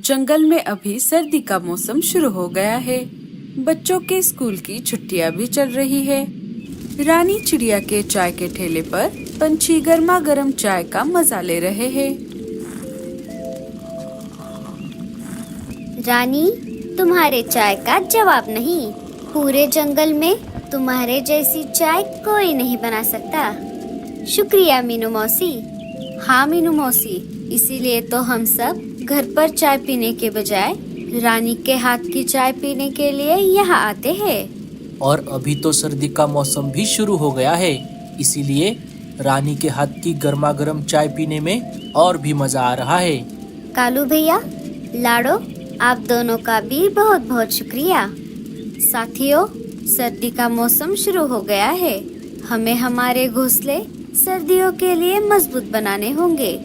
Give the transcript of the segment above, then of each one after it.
जंगल में अभी सर्दी का मौसम शुरू हो गया है। बच्चों के स्कूल की छुट्टियां भी चल रही है। रानी चिड़िया के चाय के ठेले पर पंछी गर्मा गर्म चाय का मजा ले रहे हैं। रानी, तुम्हारे चाय का जवाब नहीं। पूरे जंगल में तुम्हारे जैसी चाय कोई नहीं बना सकता। शुक्रिया मीनू मौसी। हाँ मीनू मौसी, इसीलिए तो हम सब घर पर चाय पीने के बजाय रानी के हाथ की चाय पीने के लिए यहाँ आते हैं। और अभी तो सर्दी का मौसम भी शुरू हो गया है, इसीलिए रानी के हाथ की गर्मा गर्म चाय पीने में और भी मजा आ रहा है। कालू भैया, लाडो, आप दोनों का भी बहुत बहुत शुक्रिया। साथियों, सर्दी का मौसम शुरू हो गया है। हमें हमारे घोंसले सर्दियों के लिए मजबूत बनाने होंगे।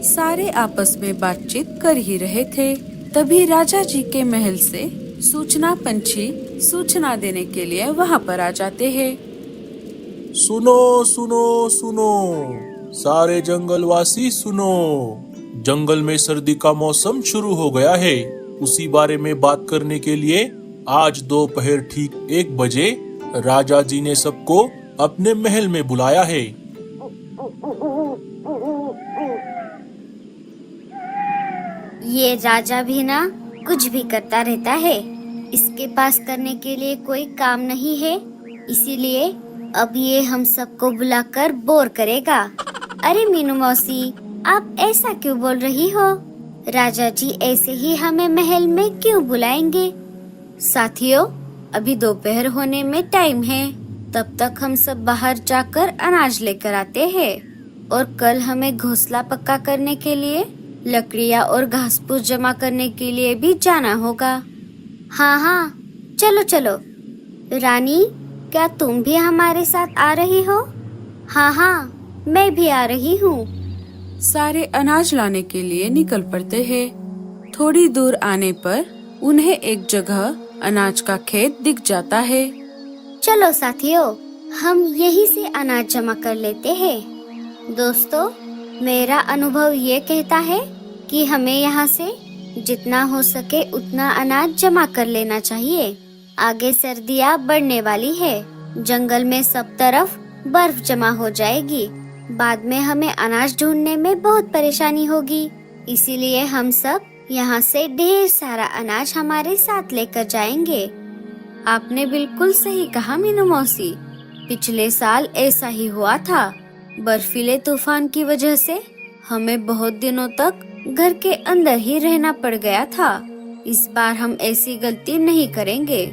सारे आपस में बातचीत कर ही रहे थे, तभी राजा जी के महल से सूचना पंछी सूचना देने के लिए वहाँ पर आ जाते हैं। सुनो सुनो सुनो, सारे जंगलवासी सुनो। जंगल में सर्दी का मौसम शुरू हो गया है। उसी बारे में बात करने के लिए आज दोपहर ठीक 1 बजे राजा जी ने सबको अपने महल में बुलाया है। ये राजा भी ना कुछ भी करता रहता है। इसके पास करने के लिए कोई काम नहीं है, इसीलिए अब ये हम सबको बुलाकर बोर करेगा। अरे मीनू मौसी, आप ऐसा क्यों बोल रही हो? राजा जी ऐसे ही हमें महल में क्यों बुलाएंगे? साथियों, अभी दोपहर होने में टाइम है। तब तक हम सब बाहर जाकर अनाज लेकर आते हैं और कल हमें घोंसला पक्का करने के लिए लकड़ियाँ और घास फूस जमा करने के लिए भी जाना होगा। हाँ हाँ, चलो चलो। रानी, क्या तुम भी हमारे साथ आ रही हो? हाँ हाँ, मैं भी आ रही हूँ। सारे अनाज लाने के लिए निकल पड़ते हैं। थोड़ी दूर आने पर उन्हें एक जगह अनाज का खेत दिख जाता है। चलो साथियों, हम यहीं से अनाज जमा कर लेते हैं। दोस्तों, मेरा अनुभव ये कहता है कि हमें यहाँ से जितना हो सके उतना अनाज जमा कर लेना चाहिए। आगे सर्दियाँ बढ़ने वाली है, जंगल में सब तरफ बर्फ जमा हो जाएगी। बाद में हमें अनाज ढूंढने में बहुत परेशानी होगी, इसीलिए हम सब यहाँ से ढेर सारा अनाज हमारे साथ लेकर जाएंगे। आपने बिल्कुल सही कहा मीनू मौसी। पिछले साल ऐसा ही हुआ था। बर्फीले तूफान की वजह से हमें बहुत दिनों तक घर के अंदर ही रहना पड़ गया था। इस बार हम ऐसी गलती नहीं करेंगे।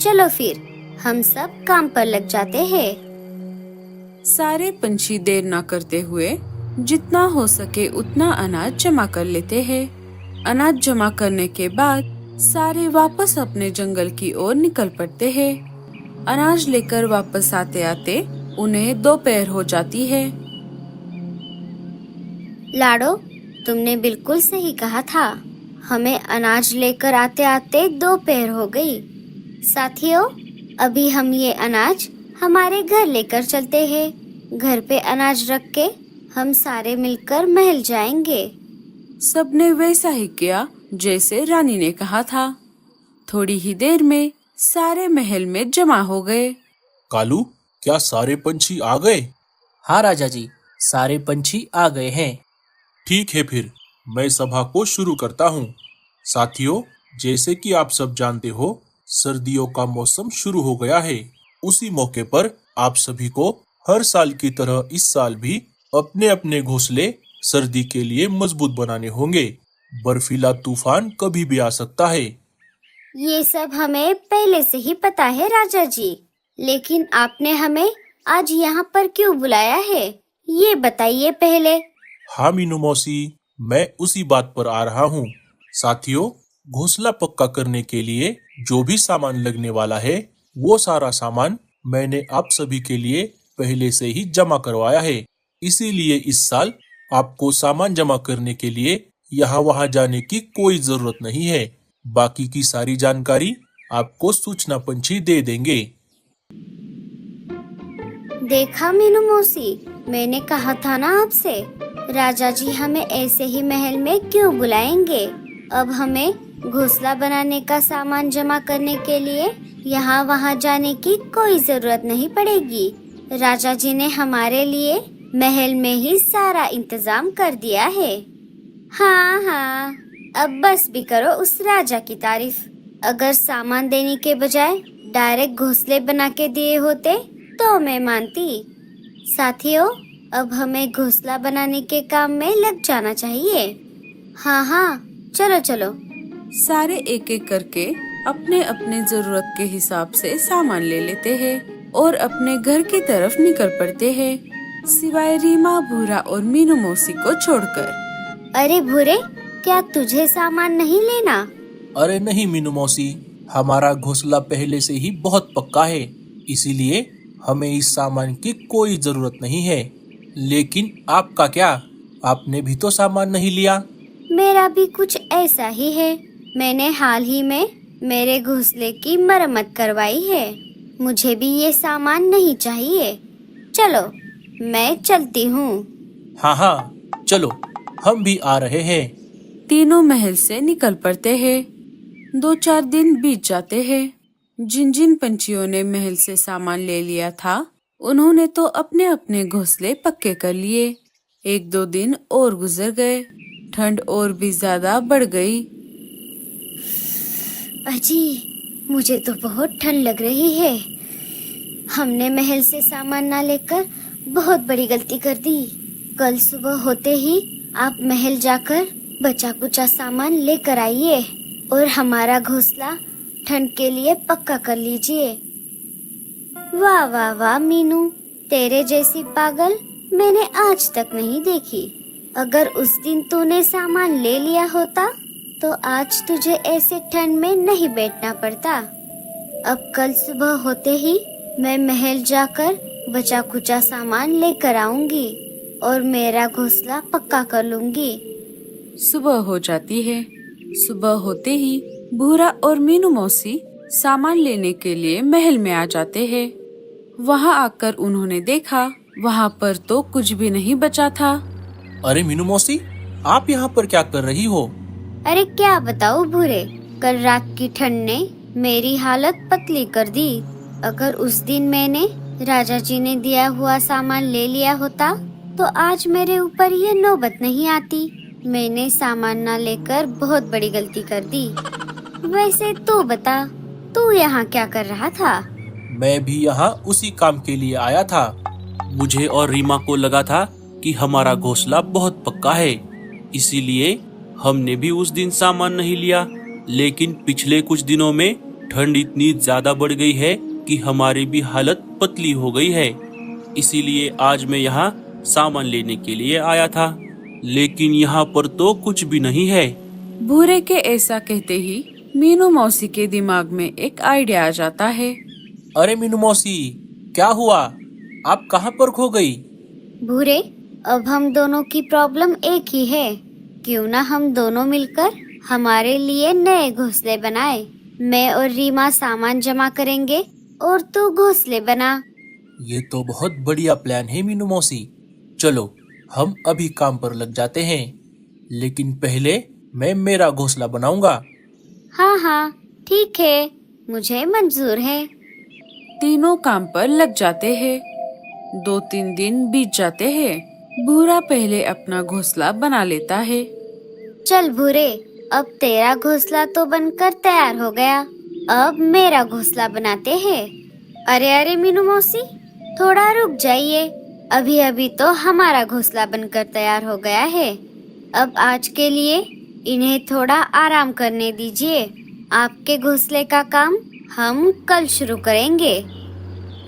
चलो फिर हम सब काम पर लग जाते हैं। सारे पंछी देर न करते हुए जितना हो सके उतना अनाज जमा कर लेते हैं। अनाज जमा करने के बाद सारे वापस अपने जंगल की ओर निकल पड़ते हैं। अनाज लेकर वापस आते आते उन्हें दोपहर हो जाती है। लाडो, तुमने बिल्कुल सही कहा था। हमें अनाज लेकर आते आते दोपहर हो गई। साथियों, अभी हम ये अनाज हमारे घर लेकर चलते हैं। घर पे अनाज रख के हम सारे मिलकर महल जाएंगे। सबने वैसा ही किया जैसे रानी ने कहा था। थोड़ी ही देर में सारे महल में जमा हो गए। कालू, क्या सारे पंछी आ गए? हाँ राजा जी, सारे पंछी आ गए हैं। ठीक है, फिर मैं सभा को शुरू करता हूँ। साथियों, जैसे कि आप सब जानते हो, सर्दियों का मौसम शुरू हो गया है। उसी मौके पर आप सभी को हर साल की तरह इस साल भी अपने अपने घोंसले सर्दी के लिए मजबूत बनाने होंगे। बर्फीला तूफान कभी भी आ सकता है। ये सब हमें पहले से ही पता है राजा जी, लेकिन आपने हमें आज यहाँ पर क्यों बुलाया है, ये बताइए पहले। हाँ मीनू मौसी, मैं उसी बात पर आ रहा हूँ। साथियों, घोंसला पक्का करने के लिए जो भी सामान लगने वाला है, वो सारा सामान मैंने आप सभी के लिए पहले से ही जमा करवाया है। इसीलिए इस साल आपको सामान जमा करने के लिए यहाँ वहाँ जाने की कोई जरूरत नहीं है। बाकी की सारी जानकारी आपको सूचना पंछी दे देंगे। देखा मीनू मौसी, मैंने कहा था ना आपसे, राजा जी हमें ऐसे ही महल में क्यों बुलाएंगे। अब हमें घोंसला बनाने का सामान जमा करने के लिए यहाँ वहाँ जाने की कोई जरूरत नहीं पड़ेगी। राजा जी ने हमारे लिए महल में ही सारा इंतजाम कर दिया है। हाँ हाँ, अब बस भी करो उस राजा की तारीफ। अगर सामान देने के बजाय डायरेक्ट घोंसले बना के दिए होते तो मैं मानती। साथियों, अब हमें घोंसला बनाने के काम में लग जाना चाहिए। हाँ हाँ, चलो चलो। सारे एक एक करके अपने अपने जरूरत के हिसाब से सामान ले लेते हैं और अपने घर की तरफ निकल पड़ते हैं, सिवाय रीमा, भूरा और मीनू मौसी को छोड़कर। अरे भूरे, क्या तुझे सामान नहीं लेना? अरे नहीं मीनू मौसी, हमारा घोंसला पहले से ही बहुत पक्का है, इसीलिए हमें इस सामान की कोई जरूरत नहीं है। लेकिन आपका क्या? आपने भी तो सामान नहीं लिया। मेरा भी कुछ ऐसा ही है। मैंने हाल ही में मेरे घोंसले की मरम्मत करवाई है। मुझे भी ये सामान नहीं चाहिए। चलो, मैं चलती हूँ। हाँ हाँ, चलो, हम भी आ रहे हैं। तीनों महल से निकल पड़ते हैं। 2-4 दिन बीत जाते हैं। जिन जिन पंछियों ने महल से सामान ले लिया था, उन्होंने तो अपने अपने घोंसले पक्के कर लिए। 1-2 दिन और गुजर गए। ठंड और भी ज्यादा बढ़ गई। अजी, मुझे तो बहुत ठंड लग रही है। हमने महल से सामान ना लेकर बहुत बड़ी गलती कर दी। कल सुबह होते ही आप महल जाकर बचा कुचा सामान लेकर आइए और हमारा घोंसला ठंड के लिए पक्का कर लीजिए। वाह वाह वाह मीनू, तेरे जैसी पागल मैंने आज तक नहीं देखी। अगर उस दिन तूने सामान ले लिया होता तो आज तुझे ऐसे ठंड में नहीं बैठना पड़ता। अब कल सुबह होते ही मैं महल जाकर बचा कुचा सामान लेकर आऊंगी और मेरा घोंसला पक्का कर लूंगी। सुबह हो जाती है। सुबह होते ही भूरा और मीनू मौसी सामान लेने के लिए महल में आ जाते हैं। वहाँ आकर उन्होंने देखा, वहाँ पर तो कुछ भी नहीं बचा था। अरे मीनू मौसी, आप यहाँ पर क्या कर रही हो? अरे क्या बताऊँ भूरे, कल रात की ठंड ने मेरी हालत पतली कर दी। अगर उस दिन मैंने राजा जी ने दिया हुआ सामान ले लिया होता तो आज मेरे ऊपर ये नौबत नहीं आती। मैंने सामान ना लेकर बहुत बड़ी गलती कर दी। वैसे तू बता, तू यहाँ क्या कर रहा था? मैं भी यहाँ उसी काम के लिए आया था। मुझे और रीमा को लगा था कि हमारा घोंसला बहुत पक्का है, इसीलिए हमने भी उस दिन सामान नहीं लिया। लेकिन पिछले कुछ दिनों में ठंड इतनी ज्यादा बढ़ गई है कि हमारी भी हालत पतली हो गई है, इसीलिए आज मैं यहाँ सामान लेने के लिए आया था। लेकिन यहाँ पर तो कुछ भी नहीं है। भूरे के ऐसा कहते ही मीनू मौसी के दिमाग में एक आइडिया आ जाता है। अरे मीनू मौसी, क्या हुआ? आप कहाँ पर खो गई? भूरे, अब हम दोनों की प्रॉब्लम एक ही है। क्यों ना हम दोनों मिलकर हमारे लिए नए घोंसले बनाए। मैं और रीमा सामान जमा करेंगे और तू घोंसले बना। ये तो बहुत बढ़िया प्लान है मीनू मौसी। चलो, हम अभी काम पर लग जाते हैं। लेकिन पहले मैं मेरा घोंसला बनाऊंगा। हाँ हाँ, ठीक है, मुझे मंजूर है। तीनों काम पर लग जाते हैं। 2-3 दिन बीत जाते हैं। भूरा पहले अपना घोंसला बना लेता है। चल भूरे, अब तेरा घोंसला तो बनकर तैयार हो गया। अब मेरा घोंसला बनाते हैं। अरे अरे मीनू मौसी, थोड़ा रुक जाइए। अभी अभी तो हमारा घोंसला बनकर तैयार हो गया है। अब आज के लिए इन्हें थोड़ा आराम करने दीजिए। आपके घोंसले का काम हम कल शुरू करेंगे।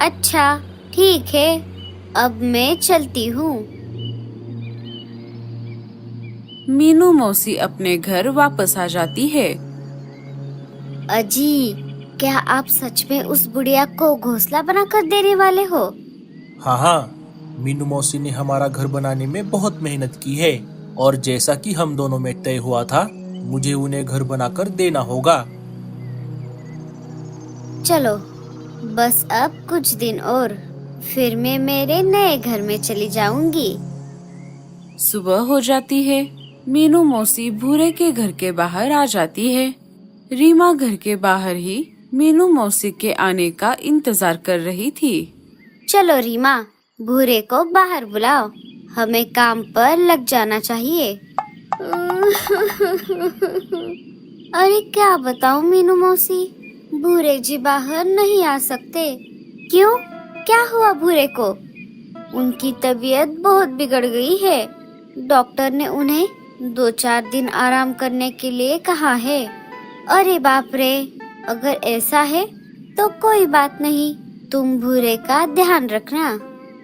अच्छा, ठीक है, अब मैं चलती हूँ। मीनू मौसी अपने घर वापस आ जाती है। अजी, क्या आप सच में उस बुढ़िया को घोंसला बनाकर देने वाले हो? हाँ हाँ, मीनू मौसी ने हमारा घर बनाने में बहुत मेहनत की है और जैसा कि हम दोनों में तय हुआ था, मुझे उन्हें घर बनाकर देना होगा। चलो, बस अब कुछ दिन और, फिर मैं मेरे नए घर में चली जाऊंगी। सुबह हो जाती है। मीनू मौसी भूरे के घर के बाहर आ जाती है। रीमा घर के बाहर ही मीनू मौसी के आने का इंतजार कर रही थी। चलो रीमा, भूरे को बाहर बुलाओ, हमें काम पर लग जाना चाहिए। अरे क्या बताऊं मीनू मौसी, भूरे जी बाहर नहीं आ सकते। क्यों, क्या हुआ भूरे को? उनकी तबीयत बहुत बिगड़ गई है। डॉक्टर ने उन्हें 2-4 दिन आराम करने के लिए कहा है। अरे बाप रे, अगर ऐसा है तो कोई बात नहीं, तुम भूरे का ध्यान रखना।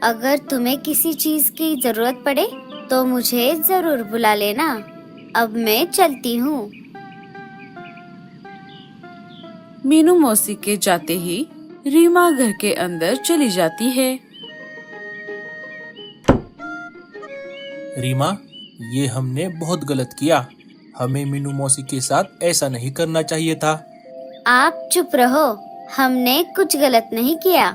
अगर तुम्हें किसी चीज की जरूरत पड़े तो मुझे जरूर बुला लेना। अब मैं चलती हूँ। मीनू मौसी के जाते ही रीमा घर के अंदर चली जाती है। रीमा, ये हमने बहुत गलत किया। हमें मीनू मौसी के साथ ऐसा नहीं करना चाहिए था। आप चुप रहो, हमने कुछ गलत नहीं किया।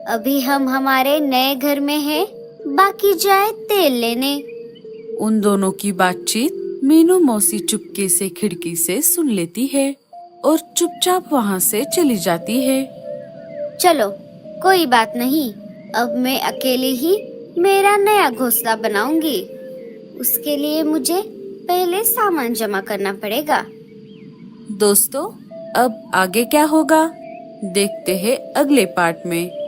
अभी हम हमारे नए घर में हैं, बाकी जाए तेल लेने। उन दोनों की बातचीत मीनू मौसी चुपके से खिड़की से सुन लेती है और चुपचाप वहाँ से चली जाती है। चलो कोई बात नहीं, अब मैं अकेली ही मेरा नया घोंसला बनाऊंगी। उसके लिए मुझे पहले सामान जमा करना पड़ेगा। दोस्तों, अब आगे क्या होगा देखते हैं अगले पार्ट में।